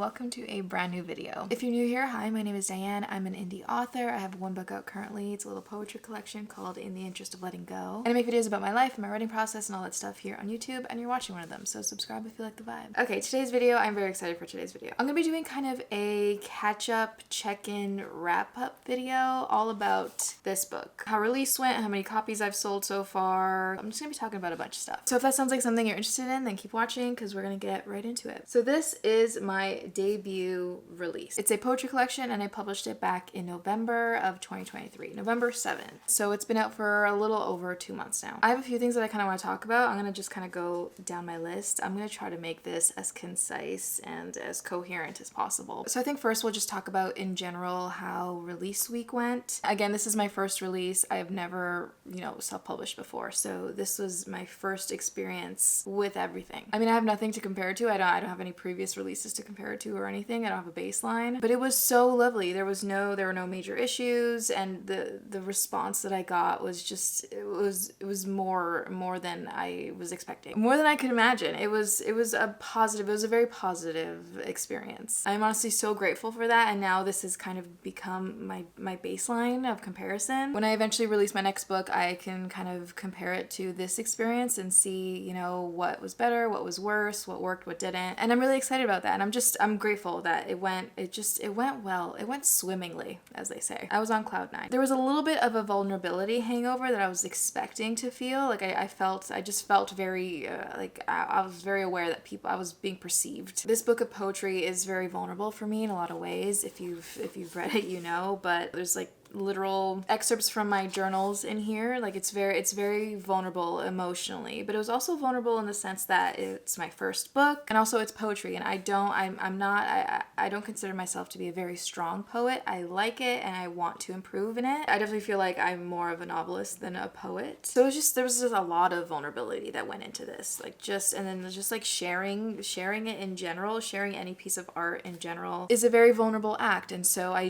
welcome to a brand new video. If you're new here, hi, my name is Diane. I'm an indie author. I have one book out currently. It's a little poetry collection called In the Interest of Letting Go. And I make videos about my life and my writing process and all that stuff here on YouTube, and you're watching one of them, so subscribe if you like the vibe. Okay, today's video, I'm very excited for today's video. I'm gonna be doing kind of a catch-up, check-in, wrap-up video all about this book. How release went, how many copies I've sold so far. I'm just gonna be talking about a bunch of stuff. So if that sounds like something you're interested in, then keep watching because we're gonna get right into it. So this is my debut release. It's a poetry collection and I published it back in November of 2023, November 7th. So it's been out for a little over 2 months now. I have a few things that I kind of want to talk about. I'm gonna just kind of go down my list. I'm gonna try to make this as concise and as coherent as possible. So I think first we'll just talk about in general how release week went. Again, this is my first release. I've never, self-published before. So this was my first experience with everything. I mean, I have nothing to compare it to. I don't have any previous releases to compare it to or anything. I don't have a baseline, but it was so lovely. There were no major issues, and the response that I got was just, it was more than I was expecting. More than I could imagine. It was a very positive experience. I'm honestly so grateful for that, and now this has kind of become my baseline of comparison. When I eventually release my next book, I can kind of compare it to this experience and see, what was better, what was worse, what worked, what didn't. And I'm really excited about that. And I'm grateful that it went well. It went swimmingly, as they say. I was on cloud nine. There was a little bit of a vulnerability hangover that I was expecting to feel. Like I just felt very, I was very aware that I was being perceived. This book of poetry is very vulnerable for me in a lot of ways. If you've read it, but there's literal excerpts from my journals in here. It's very vulnerable emotionally, but it was also vulnerable in the sense that it's my first book and also it's poetry, and I don't consider myself to be a very strong poet. I like it and I want to improve in it. I definitely feel like I'm more of a novelist than a poet. So there was just a lot of vulnerability that went into this, sharing it in general, sharing any piece of art in general is a very vulnerable act. And so I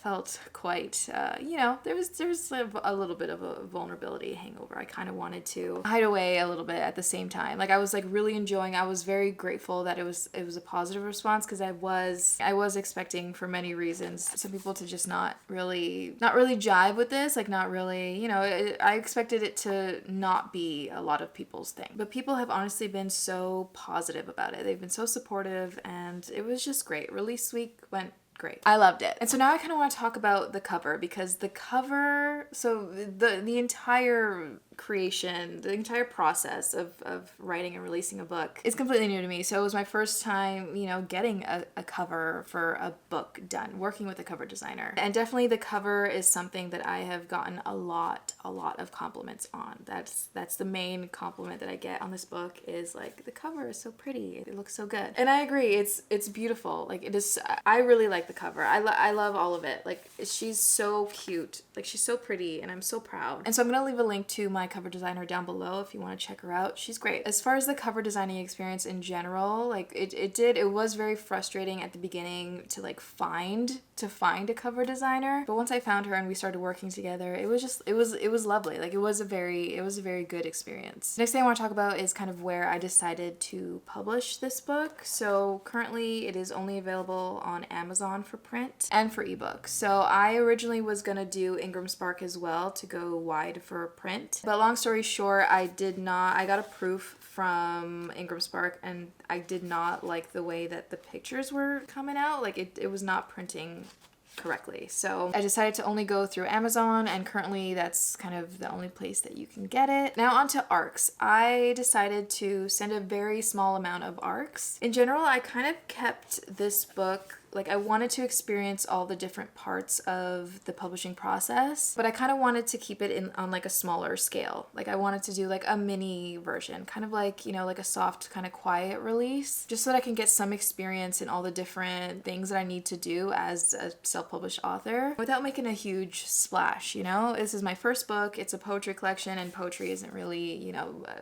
felt quite, there was a little bit of a vulnerability hangover. I kind of wanted to hide away a little bit at the same time. I was really enjoying. I was very grateful that it was a positive response, because I was expecting, for many reasons, some people to just not really jive with this. Not really, I expected it to not be a lot of people's thing. But people have honestly been so positive about it. They've been so supportive, and it was just great. Release week went great. I loved it. And so now I kind of want to talk about the cover, because the cover, so the entire creation, the entire process of writing and releasing a book is completely new to me. So it was my first time, getting a cover for a book done, working with a cover designer. And definitely the cover is something that I have gotten a lot of compliments on. That's the main compliment that I get on this book is the cover is so pretty. It looks so good. And I agree. It's beautiful. It is. I really like the cover. I love all of it. She's so cute. She's so pretty, and I'm so proud. And so I'm going to leave a link to my cover designer down below if you want to check her out. She's great. As far as the cover designing experience in general, it was very frustrating at the beginning to find a cover designer. But once I found her and we started working together, it was lovely. It was a very good experience. Next thing I want to talk about is kind of where I decided to publish this book. So currently it is only available on Amazon for print and for ebook. So I originally was gonna do Ingram Spark as well to go wide for print. But long story short, I got a proof from Ingram Spark, and I did not like the way that the pictures were coming out. It was not printing correctly. So I decided to only go through Amazon, and currently that's kind of the only place that you can get it. Now onto ARCs. I decided to send a very small amount of ARCs. In general, I kind of kept this book I wanted to experience all the different parts of the publishing process, but I kind of wanted to keep it on a smaller scale. I wanted to do a mini version, kind of a soft kind of quiet release, just so that I can get some experience in all the different things that I need to do as a self-published author without making a huge splash. This is my first book. It's a poetry collection, and poetry isn't really,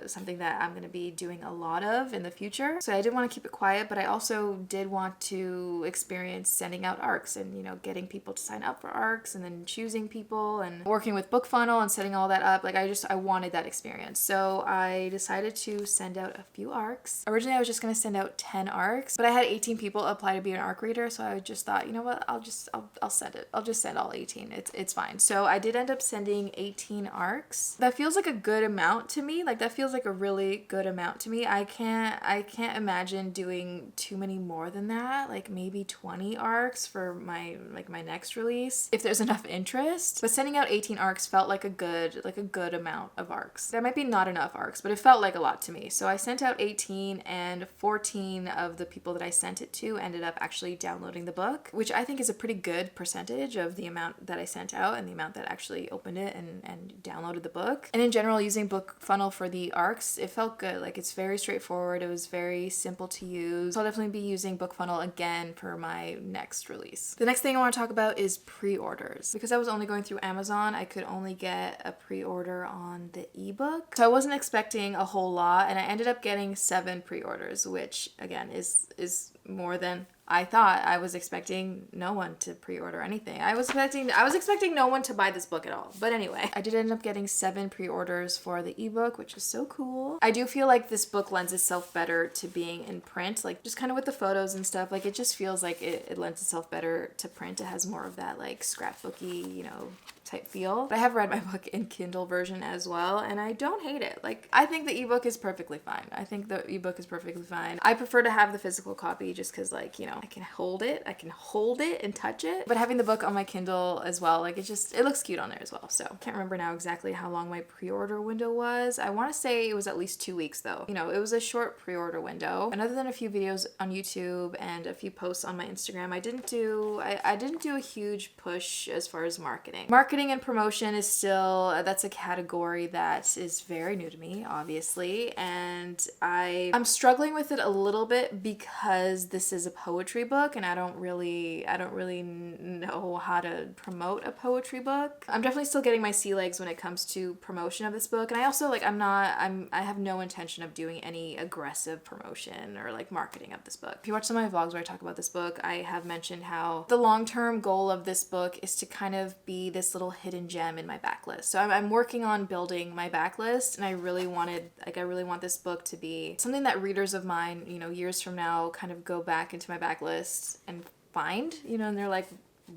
something that I'm going to be doing a lot of in the future. So I did want to keep it quiet, but I also did want to experience experience sending out ARCs and, you know, getting people to sign up for ARCs and then choosing people and working with BookFunnel and setting all that up. Like I wanted that experience. So I decided to send out a few ARCs. Originally I was just going to send out 10 ARCs, but I had 18 people apply to be an ARC reader. So I just thought, you know what, I'll send it. I'll just send all 18. It's fine. So I did end up sending 18 ARCs. That feels like a good amount to me. Like that feels like a really good amount to me. I can't imagine doing too many more than that. Like maybe 20 ARCs for my next release if there's enough interest. But sending out 18 ARCs felt like a good amount of ARCs. That might be not enough ARCs, but it felt like a lot to me. So I sent out 18 and 14 of the people that I sent it to ended up actually downloading the book, which I think is a pretty good percentage of the amount that I sent out and the amount that actually opened it and downloaded the book. And in general, using BookFunnel for the ARCs, it felt good. Like it's very straightforward. It was very simple to use. So I'll definitely be using BookFunnel again for my next release. The next thing I want to talk about is pre-orders. Because I was only going through Amazon, I could only get a pre-order on the ebook. So I wasn't expecting a whole lot, and I ended up getting 7 pre-orders, which again is more than I thought. I was expecting no one to pre-order anything. I was expecting no one to buy this book at all. But anyway, I did end up getting 7 pre-orders for the ebook, which is so cool. I do feel like this book lends itself better to being in print, like just kind of with the photos and stuff. Like it just feels like it lends itself better to print. It has more of that like scrapbooky, you know, type feel. But I have read my book in Kindle version as well, and I don't hate it. Like I think the ebook is perfectly fine. I prefer to have the physical copy just because, like, you know, I can hold it and touch it. But having the book on my Kindle as well, like it looks cute on there as well. So I can't remember now exactly how long my pre-order window was. I want to say it was at least 2 weeks though. You know, it was a short pre-order window. And other than a few videos on YouTube and a few posts on my Instagram, I didn't do a huge push as far as marketing. Marketing and promotion is still, that's a category that is very new to me, obviously. And I'm struggling with it a little bit because this is a poetry book and I don't really know how to promote a poetry book. I'm definitely still getting my sea legs when it comes to promotion of this book. And I also like I have no intention of doing any aggressive promotion or like marketing of this book. If you watch some of my vlogs where I talk about this book, I have mentioned how the long-term goal of this book is to kind of be this little hidden gem in my backlist. So I'm working on building my backlist, and I really want this book to be something that readers of mine, you know, years from now kind of go back into my backlist and find, you know, and they're like,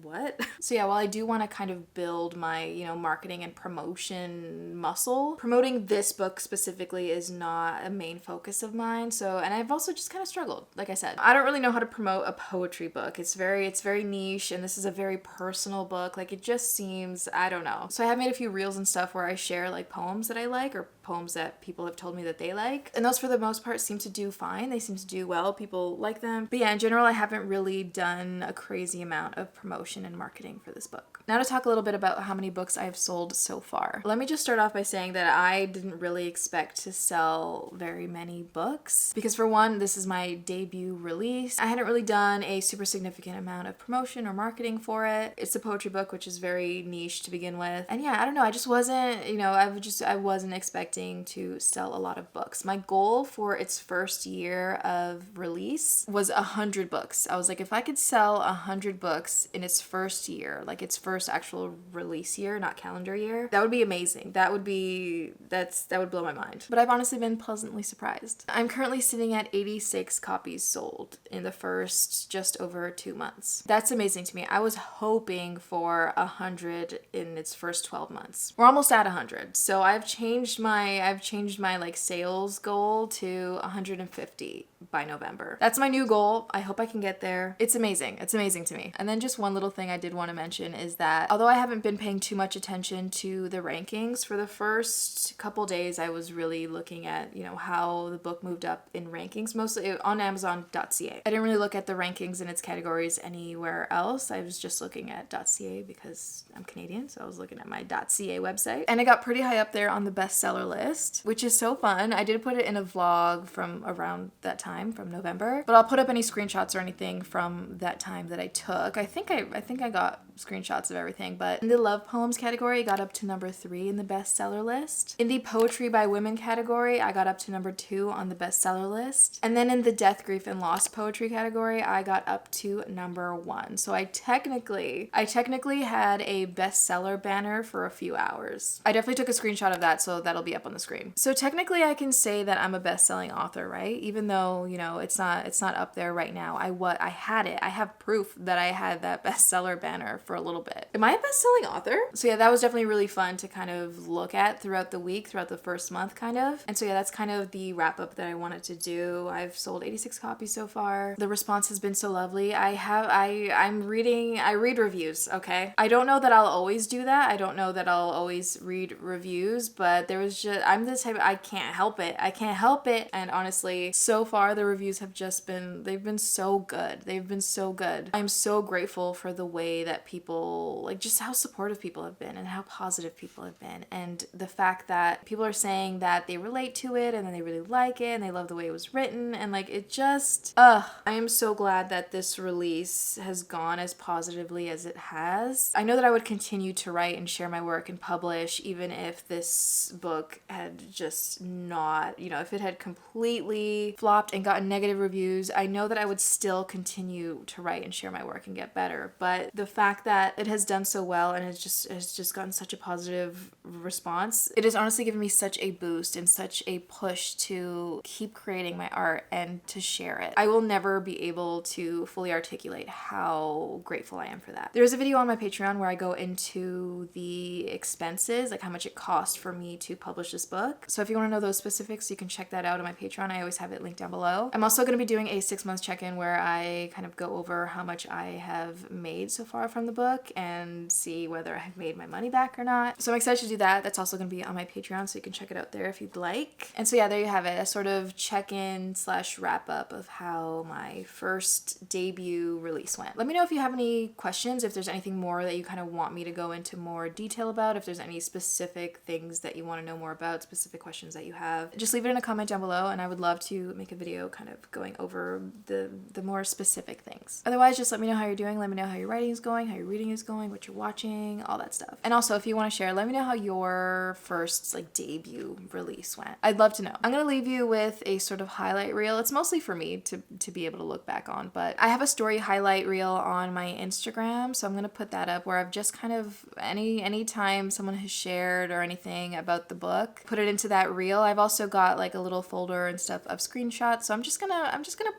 what? So yeah, while I do want to kind of build my, you know, marketing and promotion muscle, promoting this book specifically is not a main focus of mine. So, and I've also just kind of struggled. Like I said, I don't really know how to promote a poetry book. It's very niche, and this is a very personal book. Like it just seems, I don't know. So I have made a few reels and stuff where I share like poems that I like or poems that people have told me that they like. And those for the most part seem to do fine. They seem to do well. People like them. But yeah, in general, I haven't really done a crazy amount of promotion and marketing for this book. Now to talk a little bit about how many books I've sold so far. Let me just start off by saying that I didn't really expect to sell very many books because for one, this is my debut release. I hadn't really done a super significant amount of promotion or marketing for it. It's a poetry book, which is very niche to begin with. And yeah, I don't know, I just wasn't, you know, I wasn't expecting to sell a lot of books. My goal for its first year of release was 100 books. I was like, if I could sell 100 books in its first year, like its first actual release year, not calendar year, that would be amazing. That would blow my mind. But I've honestly been pleasantly surprised. I'm currently sitting at 86 copies sold in the first just over 2 months. That's amazing to me. I was hoping for 100 in its first 12 months. We're almost at 100. So I've changed my like sales goal to 150 by November. That's my new goal. I hope I can get there. It's amazing. It's amazing to me. And then just one little thing I did want to mention is that although I haven't been paying too much attention to the rankings, for the first couple days I was really looking at, you know, how the book moved up in rankings, mostly on Amazon.ca. I didn't really look at the rankings in its categories anywhere else. I was just looking at .ca because I'm Canadian, so I was looking at my .ca website. And it got pretty high up there on the bestseller list, which is so fun. I did put it in a vlog from around that time, from November, but I'll put up any screenshots or anything from that time that I took. I think I got screenshots of everything. But in the love poems category, I got up to number 3 in the bestseller list. In the poetry by women category, I got up to number 2 on the bestseller list. And then in the death, grief, and loss poetry category, I got up to number 1. So I technically had a bestseller banner for a few hours. I definitely took a screenshot of that, so that'll be up on the screen. So technically I can say that I'm a best-selling author, right? Even though, you know, it's not up there right now. I had it. I have proof that I had that bestseller banner for a little bit. Am I a best-selling author? So yeah, that was definitely really fun to kind of look at throughout the week, throughout the first month kind of. And so yeah, that's kind of the wrap up that I wanted to do. I've sold 86 copies so far. The response has been so lovely. I read reviews, okay? I don't know that I'll always do that. I don't know that I'll always read reviews, but I'm the type, I can't help it. I can't help it. And honestly, so far the reviews have just been, they've been so good. They've been so good. I'm so grateful for the way that people, like just how supportive people have been and how positive people have been. And the fact that people are saying that they relate to it and then they really like it and they love the way it was written. And like, it just, I am so glad that this release has gone as positively as it has. I know that I would continue to write and share my work and publish even if this book had just not, you know, if it had completely flopped and gotten negative reviews. I know that I would still continue to write and share my work and get better. But the fact that it has done so well and has just gotten such a positive response, it has honestly given me such a boost and such a push to keep creating my art and to share it. I will never be able to fully articulate how grateful I am for that. There's a video on my Patreon where I go into the expenses, like how much it cost for me to publish this book. So if you want to know those specifics, you can check that out on my Patreon. I always have it linked down below. I'm also going to be doing a 6-month check-in where I kind of go over how much I have made so far from the book and see whether I've made my money back or not. So I'm excited to do that. That's also going to be on my Patreon, so you can check it out there if you'd like. And so yeah, there you have it, a sort of check-in / wrap-up of how my first debut release went. Let me know if you have any questions, if there's anything more that you kind of want me to go into more detail about, if there's any specific things that you want to know more about, specific questions that you have. Just leave it in a comment down below and I would love to make a video kind of going over the more specific things. Otherwise, just let me know how you're doing. Let me know how your writing is going, how your reading is going, what you're watching, all that stuff. And also, if you want to share, let me know how your first like debut release went. I'd love to know. I'm gonna leave you with a sort of highlight reel. It's mostly for me to be able to look back on, but I have a story highlight reel on my Instagram, so I'm gonna put that up where I've just kind of any time someone has shared or anything about the book, put it into that reel. I've also got like a little folder and stuff of screenshots, so I'm just gonna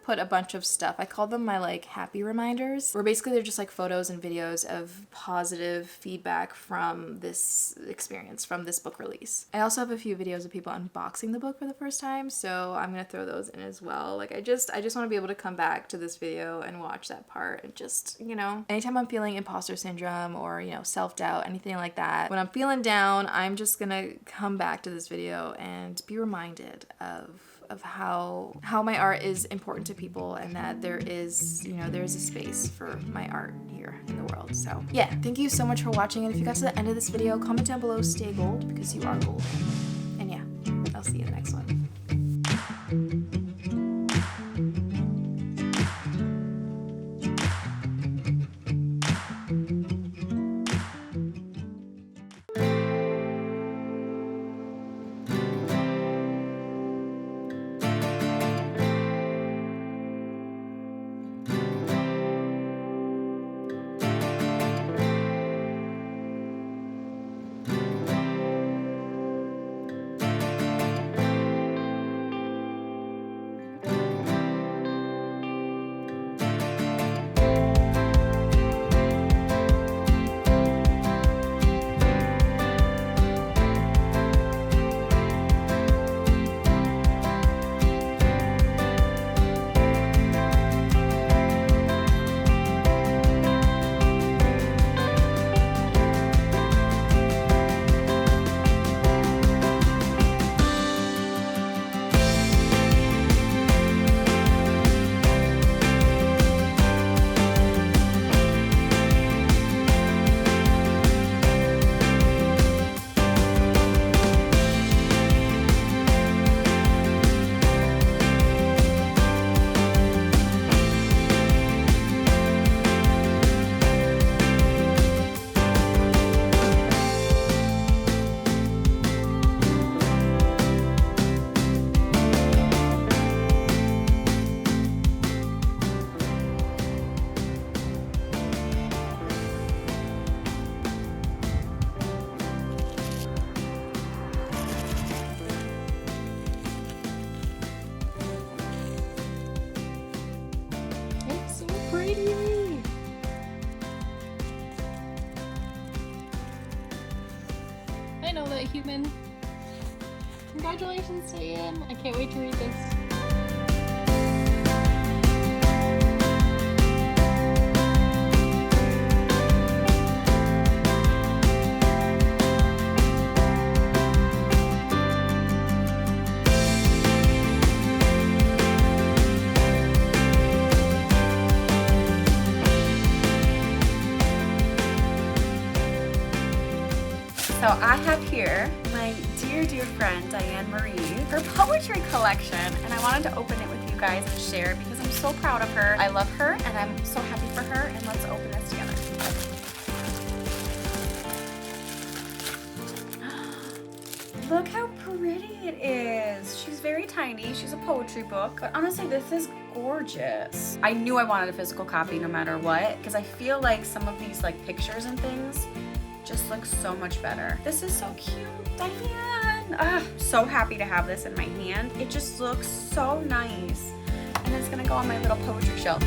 put a bunch of stuff. I call them my like happy reminders, where basically they're just like photos and videos of positive feedback from this experience, from this book release. I also have a few videos of people unboxing the book for the first time, so I'm gonna throw those in as well. Like I just want to be able to come back to this video and watch that part and just, you know, anytime I'm feeling imposter syndrome or, you know, self-doubt, anything like that, when I'm feeling down, I'm just gonna come back to this video and be reminded of how my art is important to people and that there is, you know, there's a space for my art here in the world. So yeah, thank you so much for watching, and if you got to the end of this video, comment down below, stay gold, because you are golden. And yeah, I'll see you in the next one. pretty. I know that, human. Congratulations, Diane. I can't wait to read this. So I have here my dear friend Deardianemariee, her poetry collection, and I wanted to open it with you guys and share because I'm so proud of her. I love her and I'm so happy for her, and let's open this together. Look how pretty it is. She's very tiny. She's a poetry book, but honestly this is gorgeous. I knew I wanted a physical copy no matter what, because I feel like some of these like pictures and things just looks so much better. This is so cute, Diane. So happy to have this in my hand. It just looks so nice. And it's gonna go on my little poetry shelf.